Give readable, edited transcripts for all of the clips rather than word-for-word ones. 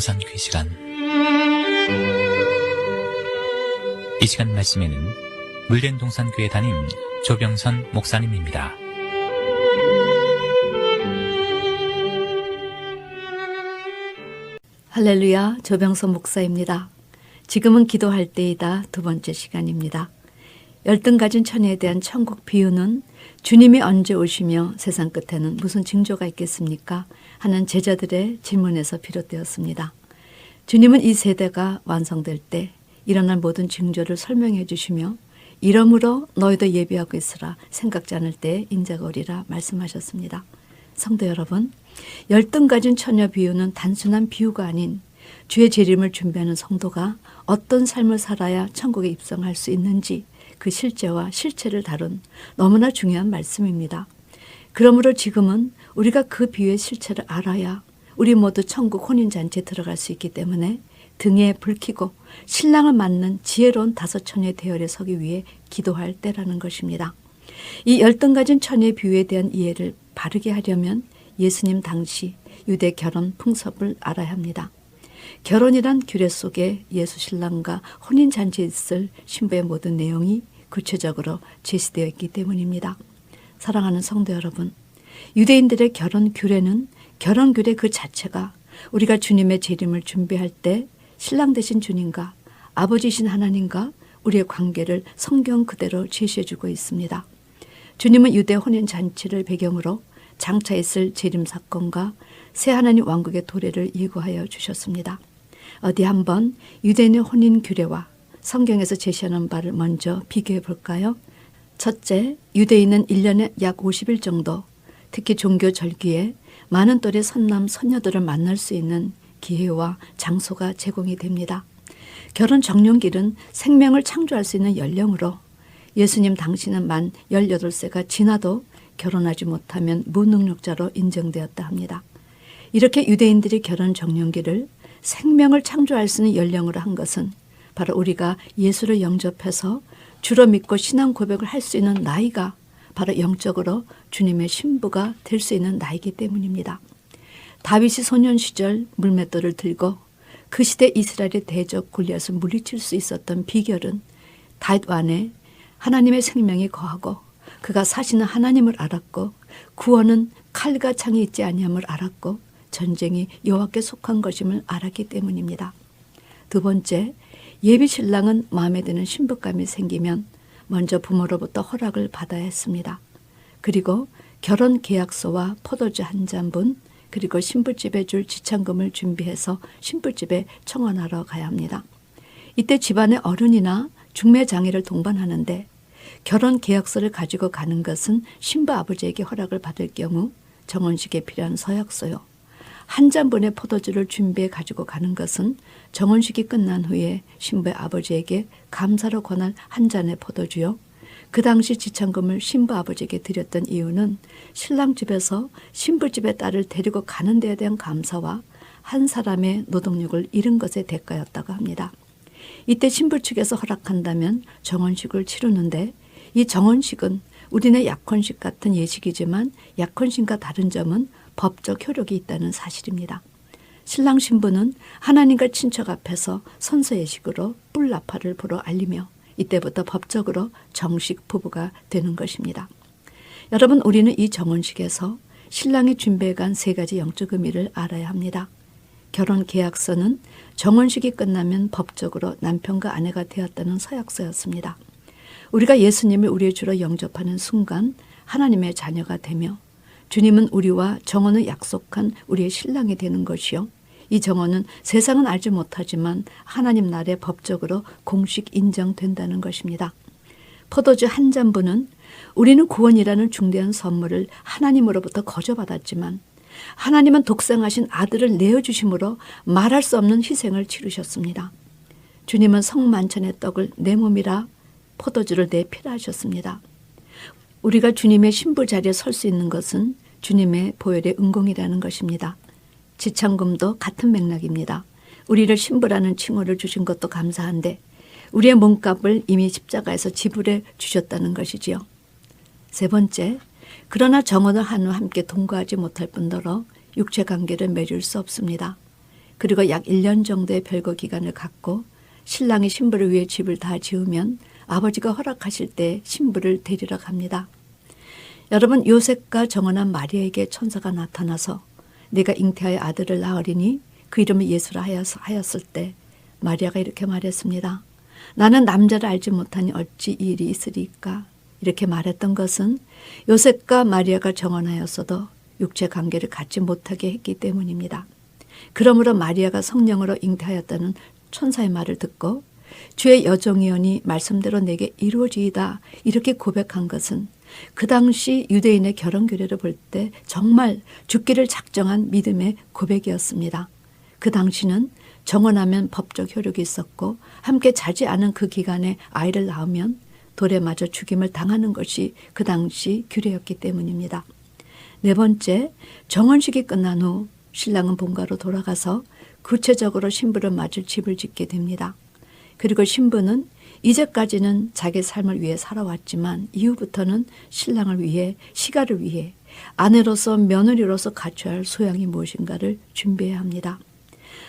동산교회 시간. 이 시간 말씀에는 물된 동산교회 담임 조병선 목사님입니다. 할렐루야, 조병선 목사입니다. 지금은 기도할 때이다 두 번째 시간입니다. 열등 가진 처녀에 대한 천국 비유는 주님이 언제 오시며 세상 끝에는 무슨 징조가 있겠습니까? 하는 제자들의 질문에서 비롯되었습니다. 주님은 이 세대가 완성될 때 일어날 모든 징조를 설명해 주시며 이러므로 너희도 예비하고 있으라, 생각지 않을 때 인자가 오리라 말씀하셨습니다. 성도 여러분, 열등 가진 처녀 비유는 단순한 비유가 아닌 주의 재림을 준비하는 성도가 어떤 삶을 살아야 천국에 입성할 수 있는지 그 실제와 실체를 다룬 너무나 중요한 말씀입니다. 그러므로 지금은 우리가 그 비유의 실체를 알아야 우리 모두 천국 혼인잔치에 들어갈 수 있기 때문에 등에 불 켜고 신랑을 맞는 지혜로운 다섯 처녀의 대열에 서기 위해 기도할 때라는 것입니다. 이 열등 가진 처녀의 비유에 대한 이해를 바르게 하려면 예수님 당시 유대 결혼 풍습을 알아야 합니다. 결혼이란 규례 속에 예수 신랑과 혼인잔치에 있을 신부의 모든 내용이 구체적으로 제시되어 있기 때문입니다. 사랑하는 성도 여러분, 유대인들의 결혼 규례는 결혼 규례 그 자체가 우리가 주님의 재림을 준비할 때 신랑 되신 주님과 아버지신 하나님과 우리의 관계를 성경 그대로 제시해주고 있습니다. 주님은 유대 혼인잔치를 배경으로 장차 있을 재림 사건과 새 하나님 왕국의 도래를 예고하여 주셨습니다. 어디 한번 유대인의 혼인 규례와 성경에서 제시하는 바를 먼저 비교해 볼까요? 첫째, 유대인은 1년에 약 50일 정도, 특히 종교 절기에 많은 또래 선남 선녀들을 만날 수 있는 기회와 장소가 제공이 됩니다. 결혼 적령기는 생명을 창조할 수 있는 연령으로 예수님 당시는 만 18세가 지나도 결혼하지 못하면 무능력자로 인정되었다 합니다. 이렇게 유대인들이 결혼 적령기를 생명을 창조할 수 있는 연령으로 한 것은 바로 우리가 예수를 영접해서 주로 믿고 신앙 고백을 할 수 있는 나이가 바로 영적으로 주님의 신부가 될 수 있는 나이기 때문입니다. 다윗이 소년 시절 물맷돌을 들고 그 시대 이스라엘의 대적 골리앗을 물리칠 수 있었던 비결은 다윗 안에 하나님의 생명이 거하고 그가 사시는 하나님을 알았고 구원은 칼과 창이 있지 아니함을 알았고 전쟁이 여호와께 속한 것임을 알았기 때문입니다. 두 번째, 예비 신랑은 마음에 드는 신부감이 생기면 먼저 부모로부터 허락을 받아야 했습니다. 그리고 결혼 계약서와 포도주 한 잔분, 그리고 신부집에 줄 지참금을 준비해서 신부집에 청혼하러 가야 합니다. 이때 집안의 어른이나 중매장애를 동반하는데 결혼 계약서를 가지고 가는 것은 신부 아버지에게 허락을 받을 경우 정혼식에 필요한 서약서요. 한 잔분의 포도주를 준비해 가지고 가는 것은 정혼식이 끝난 후에 신부의 아버지에게 감사로 권할 한 잔의 포도주요. 그 당시 지참금을 신부 아버지에게 드렸던 이유는 신랑 집에서 신부 집의 딸을 데리고 가는 데에 대한 감사와 한 사람의 노동력을 잃은 것의 대가였다고 합니다. 이때 신부 측에서 허락한다면 정혼식을 치르는데 이 정혼식은 우리네 약혼식 같은 예식이지만 약혼식과 다른 점은 법적 효력이 있다는 사실입니다. 신랑 신부는 하나님과 친척 앞에서 선서 예식으로 뿔나파를 불어 알리며 이때부터 법적으로 정식 부부가 되는 것입니다. 여러분, 우리는 이 정혼식에서 신랑이 준비해간 세 가지 영적 의미를 알아야 합니다. 결혼 계약서는 정혼식이 끝나면 법적으로 남편과 아내가 되었다는 서약서였습니다. 우리가 예수님을 우리의 주로 영접하는 순간 하나님의 자녀가 되며 주님은 우리와 정혼을 약속한 우리의 신랑이 되는 것이요. 이 정혼은 세상은 알지 못하지만 하나님 나라에 법적으로 공식 인정된다는 것입니다. 포도주 한 잔분은 우리는 구원이라는 중대한 선물을 하나님으로부터 거저받았지만 하나님은 독생하신 아들을 내어주심으로 말할 수 없는 희생을 치르셨습니다. 주님은 성만찬의 떡을 내 몸이라 포도주를 내 피라 하셨습니다. 우리가 주님의 신부 자리에 설 수 있는 것은 주님의 보혈의 은공이라는 것입니다. 지참금도 같은 맥락입니다. 우리를 신부라는 칭호를 주신 것도 감사한데 우리의 몸값을 이미 십자가에서 지불해 주셨다는 것이지요. 세 번째, 그러나 정혼을 한 후 함께 동거하지 못할 뿐더러 육체관계를 맺을 수 없습니다. 그리고 약 1년 정도의 별거 기간을 갖고 신랑이 신부를 위해 집을 다 지으면 아버지가 허락하실 때 신부를 데리러 갑니다. 여러분, 요셉과 정혼한 마리아에게 천사가 나타나서 내가 잉태하여 아들을 낳으리니 그 이름을 예수라 하였을 때 마리아가 이렇게 말했습니다. 나는 남자를 알지 못하니 어찌 이 일이 있으리까? 이렇게 말했던 것은 요셉과 마리아가 정혼하였어도 육체 관계를 갖지 못하게 했기 때문입니다. 그러므로 마리아가 성령으로 잉태하였다는 천사의 말을 듣고 주의 여종이오니 말씀대로 내게 이루어지이다 이렇게 고백한 것은 그 당시 유대인의 결혼 규례를 볼 때 정말 죽기를 작정한 믿음의 고백이었습니다. 그 당시는 정혼하면 법적 효력이 있었고 함께 자지 않은 그 기간에 아이를 낳으면 돌에 맞아 죽임을 당하는 것이 그 당시 규례였기 때문입니다. 네 번째, 정혼식이 끝난 후 신랑은 본가로 돌아가서 구체적으로 신부를 맞을 집을 짓게 됩니다. 그리고 신부는 이제까지는 자기 삶을 위해 살아왔지만 이후부터는 신랑을 위해, 시가를 위해 아내로서 며느리로서 갖춰야 할 소양이 무엇인가를 준비해야 합니다.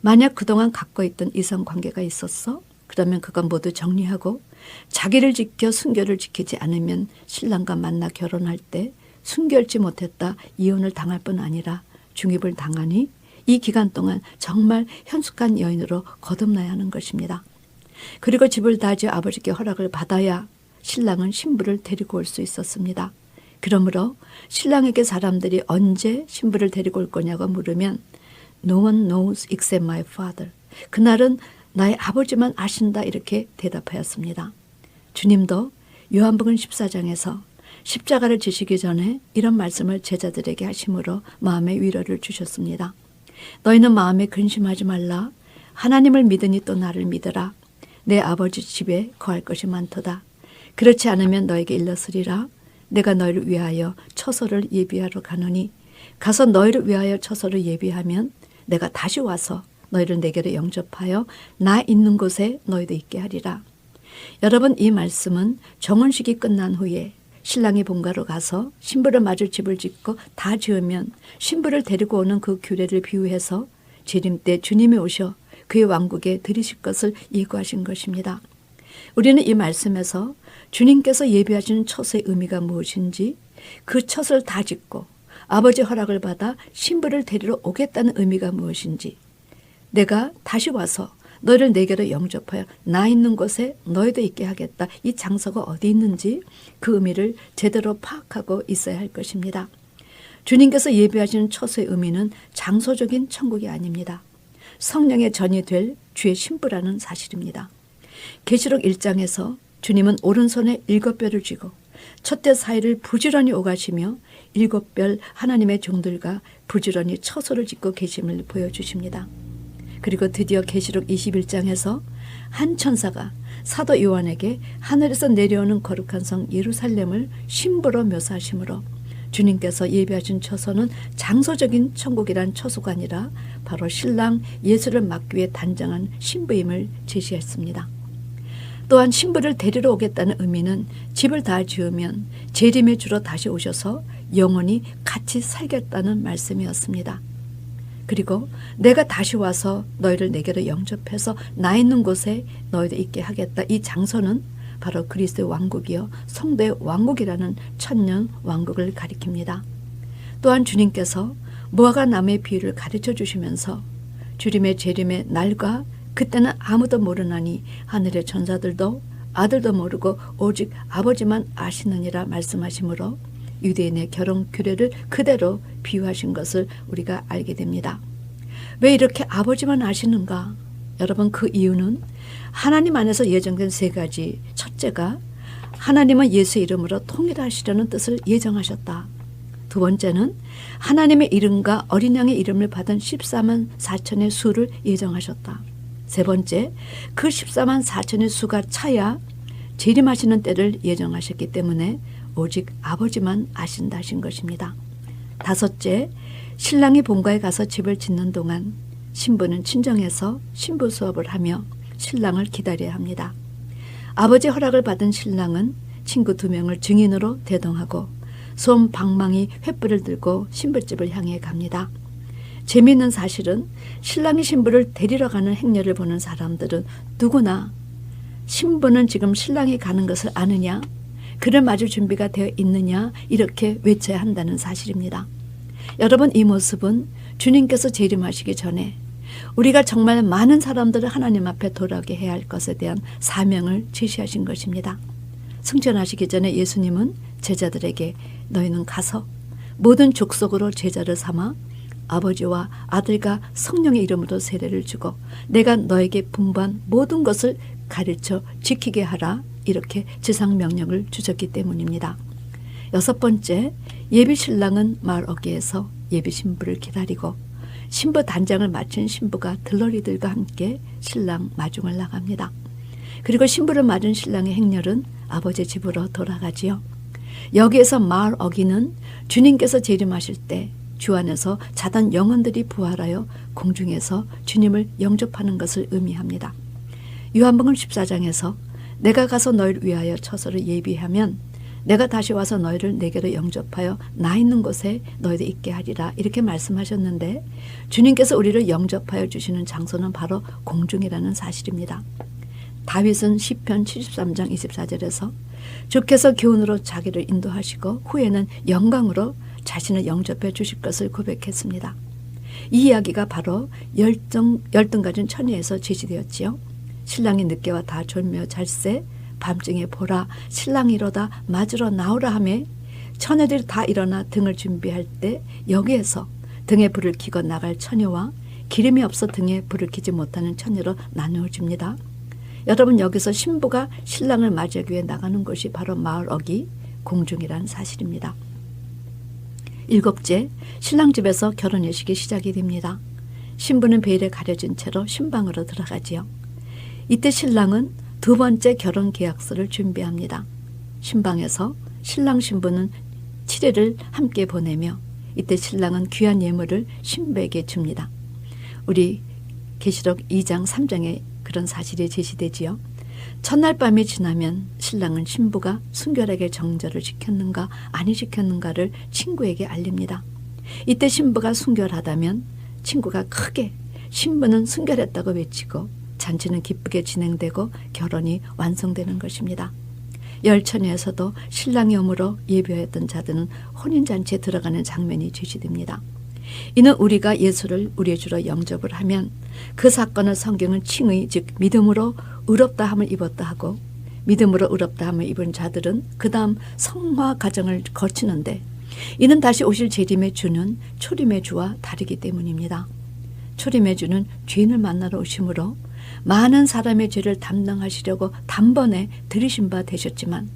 만약 그동안 갖고 있던 이성관계가 있었어? 그러면 그건 모두 정리하고 자기를 지켜 순결을 지키지 않으면 신랑과 만나 결혼할 때 순결치 못했다 이혼을 당할 뿐 아니라 중입을 당하니 이 기간 동안 정말 현숙한 여인으로 거듭나야 하는 것입니다. 그리고 집을 다 지어 아버지께 허락을 받아야 신랑은 신부를 데리고 올 수 있었습니다. 그러므로 신랑에게 사람들이 언제 신부를 데리고 올 거냐고 물으면 No one knows except my father. 그날은 나의 아버지만 아신다 이렇게 대답하였습니다. 주님도 요한복음 14장에서 십자가를 지시기 전에 이런 말씀을 제자들에게 하심으로 마음의 위로를 주셨습니다. 너희는 마음에 근심하지 말라. 하나님을 믿으니 또 나를 믿으라. 내 아버지 집에 거할 것이 많도다. 그렇지 않으면 너에게 일렀으리라. 내가 너희를 위하여 처소를 예비하러 가노니 가서 너희를 위하여 처소를 예비하면 내가 다시 와서 너희를 내게로 영접하여 나 있는 곳에 너희도 있게 하리라. 여러분, 이 말씀은 정혼식이 끝난 후에 신랑이 본가로 가서 신부를 맞을 집을 짓고 다 지으면 신부를 데리고 오는 그 규례를 비유해서 재림 때 주님이 오셔 그의 왕국에 들이실 것을 예고하신 것입니다. 우리는 이 말씀에서 주님께서 예비하시는 처소의 의미가 무엇인지, 그 처소를 다 짓고 아버지 허락을 받아 신부를 데리러 오겠다는 의미가 무엇인지, 내가 다시 와서 너희를 내게로 영접하여 나 있는 곳에 너희도 있게 하겠다. 이 장소가 어디 있는지 그 의미를 제대로 파악하고 있어야 할 것입니다. 주님께서 예비하시는 처소의 의미는 장소적인 천국이 아닙니다. 성령의 전이 될 주의 신부라는 사실입니다. 계시록 1장에서 주님은 오른손에 7뼈를 쥐고 첫째 사이를 부지런히 오가시며 7별 하나님의 종들과 부지런히 처소를 짓고 계심을 보여주십니다. 그리고 드디어 계시록 21장에서 한 천사가 사도 요한에게 하늘에서 내려오는 거룩한 성 예루살렘을 신부로 묘사하시므로 주님께서 예비하신 처소는 장소적인 천국이란 처소가 아니라 바로 신랑 예수를 맞기 위해 단장한 신부임을 제시했습니다. 또한 신부를 데리러 오겠다는 의미는 집을 다 지으면 재림의 주로 다시 오셔서 영원히 같이 살겠다는 말씀이었습니다. 그리고 내가 다시 와서 너희를 내게로 영접해서 나 있는 곳에 너희도 있게 하겠다. 이 장소는 바로 그리스도의 왕국이요 성도의 왕국이라는 천년 왕국을 가리킵니다. 또한 주님께서 무화과 나무의 비유를 가르쳐 주시면서 주님의 재림의 날과 그때는 아무도 모르나니 하늘의 천사들도 아들도 모르고 오직 아버지만 아시느니라 말씀하시므로 유대인의 결혼 규례를 그대로 비유하신 것을 우리가 알게 됩니다. 왜 이렇게 아버지만 아시는가? 여러분, 그 이유는 하나님 안에서 예정된 3가지. 첫째가 하나님은 예수의 이름으로 통일하시려는 뜻을 예정하셨다. 두 번째는 하나님의 이름과 어린 양의 이름을 받은 14만 4천의 수를 예정하셨다. 세 번째, 그 14만 4천의 수가 차야 재림하시는 때를 예정하셨기 때문에 오직 아버지만 아신다 하신 것입니다. 다섯째, 신랑이 본가에 가서 집을 짓는 동안 신부는 친정에서 신부 수업을 하며 신랑을 기다려야 합니다. 아버지 허락을 받은 신랑은 친구 2명을 증인으로 대동하고 솜 방망이 횃불을 들고 신부집을 향해 갑니다. 재미있는 사실은 신랑이 신부를 데리러 가는 행렬을 보는 사람들은 누구나 신부는 지금 신랑이 가는 것을 아느냐, 그를 맞을 준비가 되어 있느냐 이렇게 외쳐야 한다는 사실입니다. 여러분, 이 모습은 주님께서 재림하시기 전에 우리가 정말 많은 사람들을 하나님 앞에 돌아오게 해야 할 것에 대한 사명을 제시하신 것입니다. 승천하시기 전에 예수님은 제자들에게 너희는 가서 모든 족속으로 제자를 삼아 아버지와 아들과 성령의 이름으로 세례를 주고 내가 너에게 분부한 모든 것을 가르쳐 지키게 하라, 이렇게 지상명령을 주셨기 때문입니다. 6번째, 예비신랑은 마을 어귀에서 예비신부를 기다리고 신부 단장을 마친 신부가 들러리들과 함께 신랑 마중을 나갑니다. 그리고 신부를 맞은 신랑의 행렬은 아버지 집으로 돌아가지요. 여기에서 마을 어귀는 주님께서 재림하실 때 주 안에서 자던 영혼들이 부활하여 공중에서 주님을 영접하는 것을 의미합니다. 요한복음 14장에서 내가 가서 너희를 위하여 처소를 예비하면 내가 다시 와서 너희를 내게로 영접하여 나 있는 곳에 너희들 있게 하리라, 이렇게 말씀하셨는데 주님께서 우리를 영접하여 주시는 장소는 바로 공중이라는 사실입니다. 다윗은 시편 73장 24절에서 주께서 교훈으로 자기를 인도하시고 후에는 영광으로 자신을 영접해 주실 것을 고백했습니다. 이 이야기가 바로 열등 가진 처녀에서 제시되었지요. 신랑이 늦게와 다 졸며 잘세 밤중에 보라 신랑이로다 맞으러 나오라 하매 처녀들이 다 일어나 등을 준비할 때 여기에서 등에 불을 켜고 나갈 처녀와 기름이 없어 등에 불을 켜지 못하는 처녀로 나누어집니다. 여러분, 여기서 신부가 신랑을 맞이하기 위해 나가는 곳이 바로 마을 어귀 공중이라는 사실입니다. 7째, 신랑 집에서 결혼 예식이 시작이 됩니다. 신부는 베일에 가려진 채로 신방으로 들어가지요. 이때 신랑은 2번째 결혼 계약서를 준비합니다. 신방에서 신랑 신부는 7일을 함께 보내며 이때 신랑은 귀한 예물을 신부에게 줍니다. 우리 계시록 2장 3장에 그런 사실이 제시되지요. 첫날 밤이 지나면 신랑은 신부가 순결하게 정절을 지켰는가 아니 지켰는가를 친구에게 알립니다. 이때 신부가 순결하다면 친구가 크게 신부는 순결했다고 외치고 잔치는 기쁘게 진행되고 결혼이 완성되는 것입니다. 열처녀에서도 신랑이 오므로 예비하였던 자들은 혼인잔치에 들어가는 장면이 제시됩니다. 이는 우리가 예수를 우리의 주로 영접을 하면 그 사건을 성경은 칭의 즉 믿음으로 의롭다함을 입었다 하고 믿음으로 의롭다함을 입은 자들은 그 다음 성화 과정을 거치는데 이는 다시 오실 재림의 주는 초림의 주와 다르기 때문입니다. 초림의 주는 죄인을 만나러 오심으로 많은 사람의 죄를 담당하시려고 단번에 들이신 바 되셨지만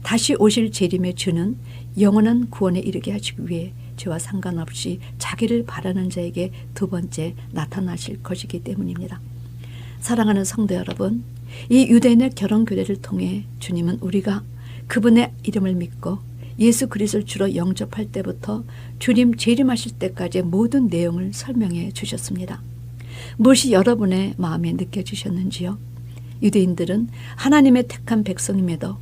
다시 오실 재림의 주는 영원한 구원에 이르게 하시기 위해 죄와 상관없이 자기를 바라는 자에게 2번째 나타나실 것이기 때문입니다. 사랑하는 성도 여러분, 이 유대인의 결혼 규례를 통해 주님은 우리가 그분의 이름을 믿고 예수 그리스도를 주로 영접할 때부터 주님 재림하실 때까지의 모든 내용을 설명해 주셨습니다. 무엇이 여러분의 마음에 느껴지셨는지요? 유대인들은 하나님의 택한 백성임에도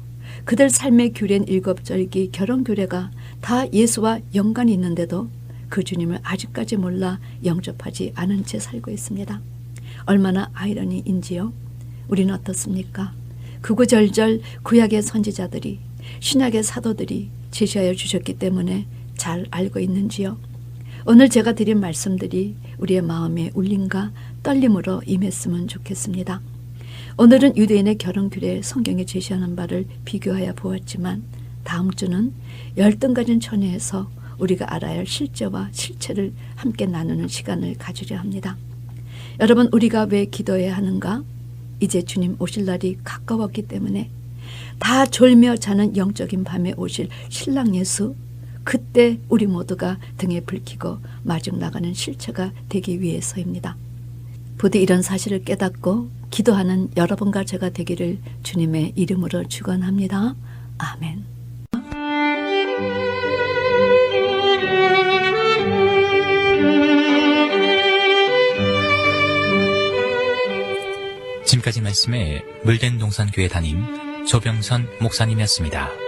그들 삶의 규례인 7절기 결혼 규례가 다 예수와 연관이 있는데도 그 주님을 아직까지 몰라 영접하지 않은 채 살고 있습니다. 얼마나 아이러니인지요? 우리는 어떻습니까? 구구절절 구약의 선지자들이 신약의 사도들이 제시하여 주셨기 때문에 잘 알고 있는지요? 오늘 제가 드린 말씀들이 우리의 마음에 울림과 떨림으로 임했으면 좋겠습니다. 오늘은 유대인의 결혼 규례 성경에 제시하는 바를 비교하여 보았지만 다음 주는 열등 가진 처녀에서 우리가 알아야 할 실제와 실체를 함께 나누는 시간을 가지려 합니다. 여러분, 우리가 왜 기도해야 하는가? 이제 주님 오실 날이 가까웠기 때문에 다 졸며 자는 영적인 밤에 오실 신랑 예수, 그때 우리 모두가 등에 불 켜고 마중 나가는 실체가 되기 위해서입니다. 부디 이런 사실을 깨닫고 기도하는 여러분과 제가 되기를 주님의 이름으로 축원합니다. 아멘. 지금까지 말씀에 물된 동산교회 담임 조병선 목사님이었습니다.